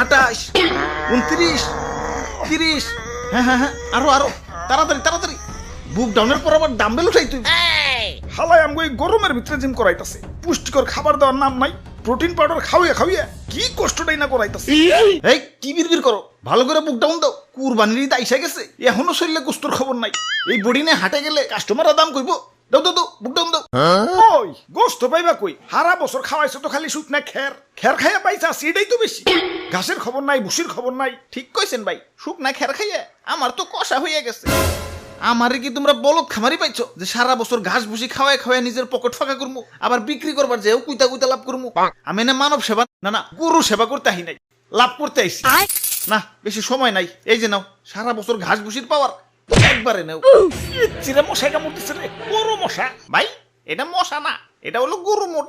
28, 29, 30। হ্যাঁ, আরো তাড়াতাড়ি বুক ডাউনের পর আবার ডাম্বেল উঠাই তুই। হালাই আমগো এই গরমের ভিতরে জিম করাইতাছে, পুষ্টিকর খাবার দেওয়ার নাম নাই, প্রোটিন পাউডার খাওয়াইয়া কি কষ্টটাই না করাইতাছে। এই কি বিড়বিড় করো, ভালো করে বুক ডাউন দাও। কুরবানির ঈদ আইসা গেছে, এখনো শরীরে গোস্তর খবর নাই। এই বডি নিয়ে হাটে গেলে কাস্টমাররা দাম কইবো। দাও বুক ডাউন দাও। ওই গোস্ত পাইবা কই? হারা বছর খাওয়াইছো তো খালি শুকনা খের খাইয়া পাইছা, সেটাই তো বেশি। ঘাসের খবর নাই, ভুসির খবর নাই। ঠিক কইছেন ভাই, শুকনা খের খাইয়া আমার তো কষা হইয়া গেছে। আমারে কি তোমরা বলদ খামারি পাইছো যে সারা বছর ঘাস ভুসি খাওয়ায় নিজের পকেট ফাঁকা করবো, আবার বিক্রি করবার যেও কুইতা লাভ করবো? আমি না মানব সেবা না গরু সেবা করতে আহি নাই, লাভ করতে আইছি। না বেশি সময় নাই, এই যে নাও সারা বছর ঘাস ভুসির পাওয়ার একবারে নাও। চিরা মশাই কামড়তেছে রে, বড় মশা। ভাই এটা মশা না, এটা হলো গরু মোট।